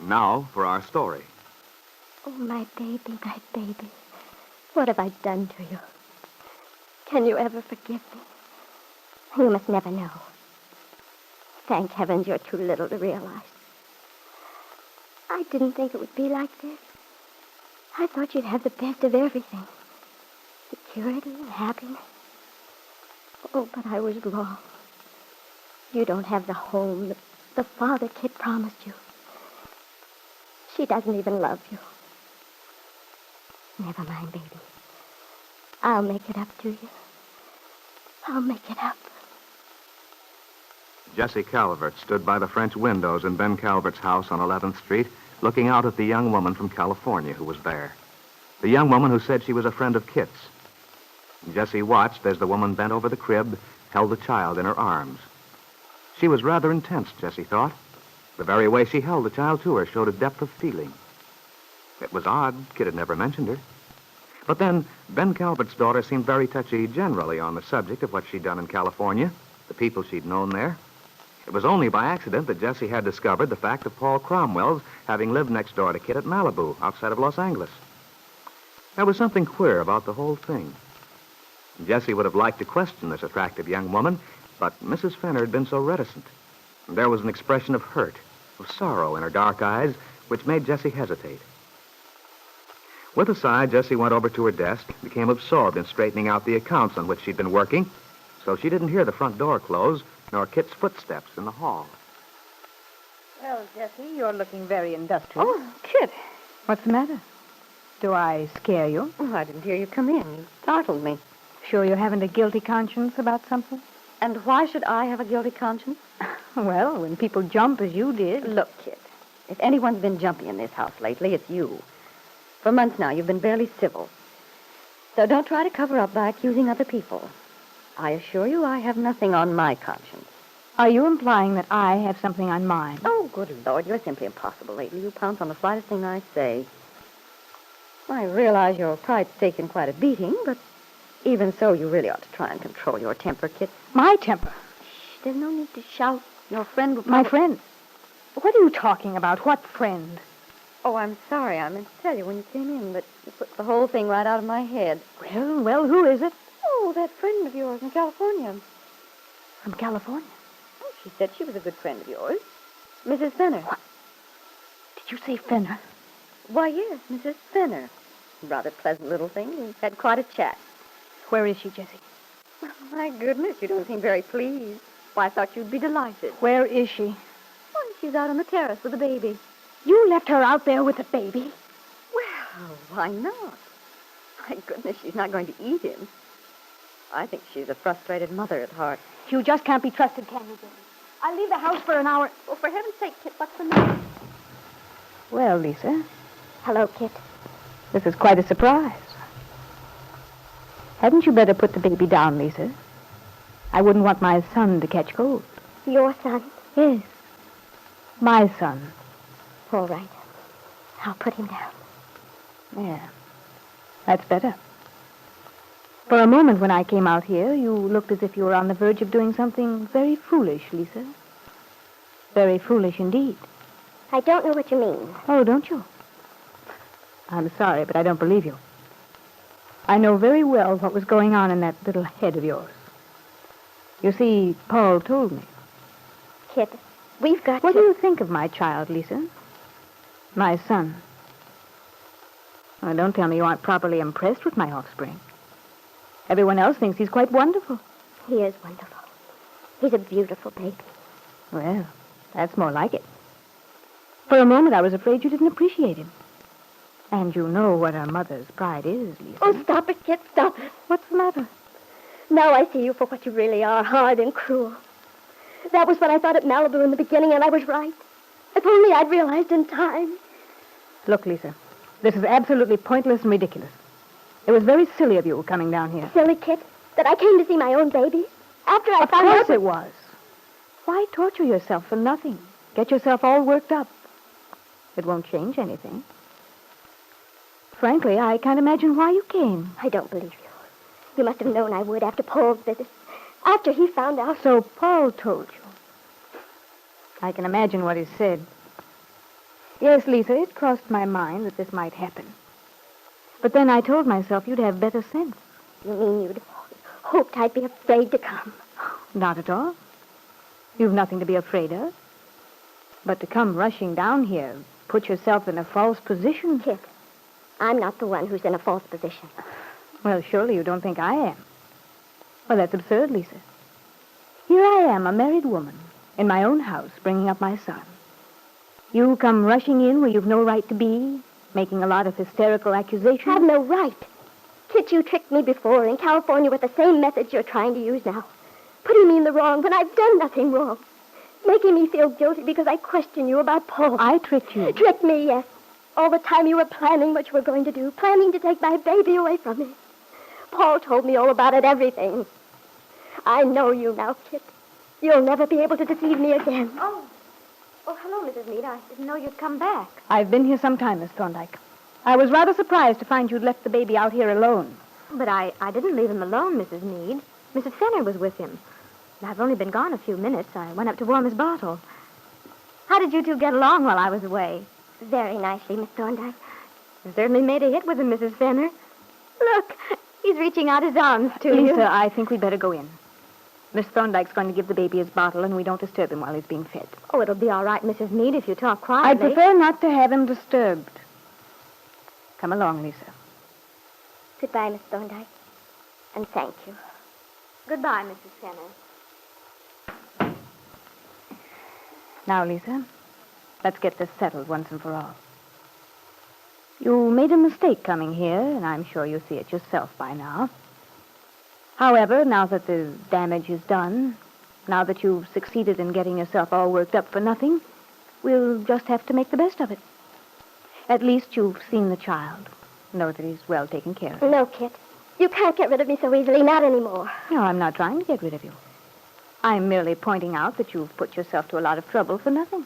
Now for our story. Oh, my baby, my baby. What have I done to you? Can you ever forgive me? You must never know. Thank heavens you're too little to realize. I didn't think it would be like this. I thought you'd have the best of everything. Security and happiness. Oh, but I was wrong. You don't have the home, the father Kitt promised you. She doesn't even love you. Never mind, baby. I'll make it up to you. I'll make it up. Jessie Calvert stood by the French windows in Ben Calvert's house on 11th Street, looking out at the young woman from California who was there. The young woman who said she was a friend of Kitt's. Jessie watched as the woman bent over the crib, held the child in her arms. She was rather intense, Jessie thought. The very way she held the child to her showed a depth of feeling. It was odd Kitt had never mentioned her. But then, Ben Calvert's daughter seemed very touchy generally on the subject of what she'd done in California, the people she'd known there. It was only by accident that Jessie had discovered the fact of Paul Cromwell's having lived next door to Kitt at Malibu, outside of Los Angeles. There was something queer about the whole thing. Jessie would have liked to question this attractive young woman, but Mrs. Fenner had been so reticent. There was an expression of hurt, of sorrow in her dark eyes, which made Jessie hesitate. With a sigh, Jessie went over to her desk, became absorbed in straightening out the accounts on which she'd been working, so she didn't hear the front door close, nor Kitt's footsteps in the hall. Well, Jessie, you're looking very industrious. Oh, Kitt. What's the matter? Do I scare you? Oh, I didn't hear you come in. You startled me. Sure you haven't a guilty conscience about something? And why should I have a guilty conscience? Well, when people jump as you did. Look, Kitt, if anyone's been jumpy in this house lately, it's you. For months now, you've been barely civil. So don't try to cover up by accusing other people. I assure you I have nothing on my conscience. Are you implying that I have something on mine? Oh, good Lord, you're simply impossible lately. You pounce on the slightest thing I say. I realize your pride's taken quite a beating, but even so, you really ought to try and control your temper, Kitt. My temper? Shh, there's no need to shout. Your friend will My friend? What are you talking about? What friend? Oh, I'm sorry. I meant to tell you when you came in, but you put the whole thing right out of my head. Well, who is it? Oh, that friend of yours in California. From California? Oh, she said she was a good friend of yours. Mrs. Fenner. What? Did you say Fenner? Why, yes, Mrs. Fenner. Rather pleasant little thing. We've had quite a chat. Where is she, Jessie? Oh, my goodness, you don't seem very pleased. Why, I thought you'd be delighted. Where is she? Oh, she's out on the terrace with the baby. You left her out there with the baby? Well, why not? My goodness, she's not going to eat him. I think she's a frustrated mother at heart. You just can't be trusted, can you, Jessie? I'll leave the house for an hour. Oh, for heaven's sake, Kitt, what's the matter? Well, Lisa, Hello, Kitt. this is quite a surprise. Hadn't you better put the baby down, Lisa? I wouldn't want my son to catch cold. Your son? Yes, my son. All right. I'll put him down. Yeah, that's better. For a moment when I came out here, you looked as if you were on the verge of doing something very foolish, Lisa. Very foolish indeed. I don't know what you mean. Oh, don't you? I'm sorry, but I don't believe you. I know very well what was going on in that little head of yours. You see, Paul told me. Kitt, we've got What to... do you think of my child, Lisa? My son. Oh, don't tell me you aren't properly impressed with my offspring. Everyone else thinks he's quite wonderful. He is wonderful. He's a beautiful baby. Well, that's more like it. For a moment, I was afraid you didn't appreciate him. And you know what a mother's pride is, Lisa. Oh, stop it, Kitt, stop it. What's the matter? Now I see you for what you really are, hard and cruel. That was what I thought at Malibu in the beginning, and I was right. If only I'd realized in time. Look, Lisa, this is absolutely pointless and ridiculous. It was very silly of you coming down here. Silly, Kitt, that I came to see my own baby. After I found out... Of course it was. Why torture yourself for nothing? Get yourself all worked up. It won't change anything. Frankly, I can't imagine why you came. I don't believe you. You must have known I would after Paul's visit. After he found out... So Paul told you. I can imagine what he said. Yes, Lisa, it crossed my mind that this might happen. But then I told myself you'd have better sense. You mean you'd hoped I'd be afraid to come? Not at all. You've nothing to be afraid of. But to come rushing down here, put yourself in a false position. Kitt, I'm not the one who's in a false position. Well, surely you don't think I am. Well, that's absurd, Lisa. Here I am, a married woman, in my own house, bringing up my son. You come rushing in where you've no right to be, making a lot of hysterical accusations. Have no right. Kitt, you tricked me before in California with the same methods you're trying to use now. Putting me in the wrong when I've done nothing wrong. Making me feel guilty because I question you about Paul. I tricked you. Tricked me, yes. All the time you were planning what you were going to do, planning to take my baby away from me. Paul told me all about it, everything. I know you now, Kitt. You'll never be able to deceive me again. Oh, hello, Mrs. Meade. I didn't know you'd come back. I've been here some time, Miss Thorndyke. I was rather surprised to find you'd left the baby out here alone. But I didn't leave him alone, Mrs. Meade. Mrs. Fenner was with him. I've only been gone a few minutes. I went up to warm his bottle. How did you two get along while I was away? Very nicely, Miss Thorndyke. You certainly made a hit with him, Mrs. Fenner. Look, he's reaching out his arms to you. Lisa, I think we'd better go in. Miss Thorndyke's going to give the baby his bottle, and we don't disturb him while he's being fed. Oh, it'll be all right, Mrs. Meade, if you talk quietly. I prefer not to have him disturbed. Come along, Lisa. Goodbye, Miss Thorndyke. And thank you. Goodbye, Mrs. Fenner. Now, Lisa, let's get this settled once and for all. You made a mistake coming here, and I'm sure you see it yourself by now. However, now that the damage is done, now that you've succeeded in getting yourself all worked up for nothing, we'll just have to make the best of it. At least you've seen the child. Know that he's well taken care of. No, Kitt. You can't get rid of me so easily, not anymore. No, I'm not trying to get rid of you. I'm merely pointing out that you've put yourself to a lot of trouble for nothing.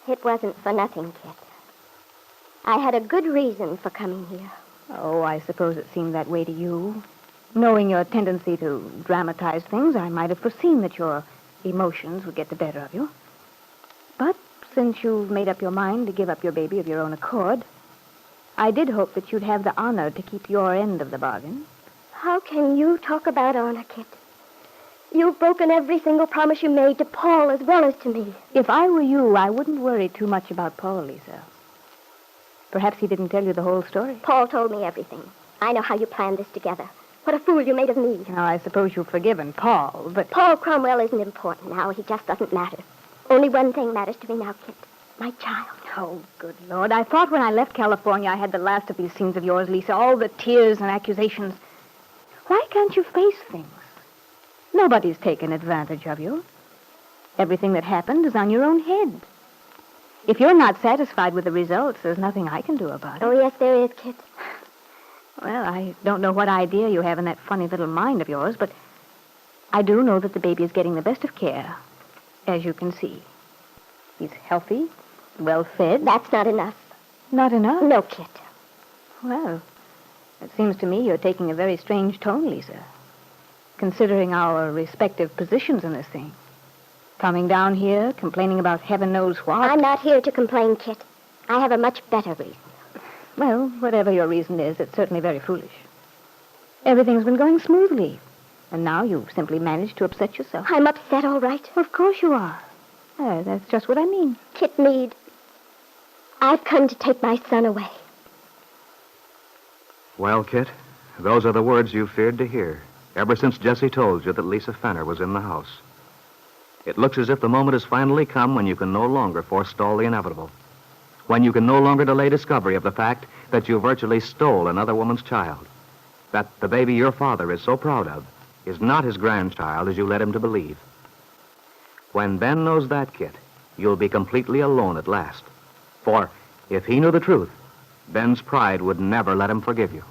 It wasn't for nothing, Kitt. I had a good reason for coming here. Oh, I suppose it seemed that way to you. Knowing your tendency to dramatize things, I might have foreseen that your emotions would get the better of you. But since you've made up your mind to give up your baby of your own accord, I did hope that you'd have the honor to keep your end of the bargain. How can you talk about honor, Kitt? You've broken every single promise you made to Paul as well as to me. If I were you, I wouldn't worry too much about Paul, Lisa. Perhaps he didn't tell you the whole story. Paul told me everything. I know how you planned this together. What a fool you made of me. Now, I suppose you've forgiven Paul, but... Paul Cromwell isn't important now. He just doesn't matter. Only one thing matters to me now, Kitt. My child. Oh, good Lord. I thought when I left California I had the last of these scenes of yours, Lisa. All the tears and accusations. Why can't you face things? Nobody's taken advantage of you. Everything that happened is on your own head. If you're not satisfied with the results, there's nothing I can do about it. Oh, yes, there is, Kitt. Well, I don't know what idea you have in that funny little mind of yours, but I do know that the baby is getting the best of care, as you can see. He's healthy, well-fed. That's not enough. Not enough? No, Kitt. Well, it seems to me you're taking a very strange tone, Lisa, considering our respective positions in this thing. Coming down here, complaining about heaven knows what. I'm not here to complain, Kitt. I have a much better reason. Well, whatever your reason is, it's certainly very foolish. Everything's been going smoothly, and now you've simply managed to upset yourself. I'm upset, all right. Of course you are. That's just what I mean. Kitt Meade, I've come to take my son away. Well, Kitt, those are the words you feared to hear ever since Jessie told you that Lisa Fenner was in the house. It looks as if the moment has finally come when you can no longer forestall the inevitable, when you can no longer delay discovery of the fact that you virtually stole another woman's child, that the baby your father is so proud of is not his grandchild as you led him to believe. When Ben knows that, Kitt, you'll be completely alone at last. For if he knew the truth, Ben's pride would never let him forgive you.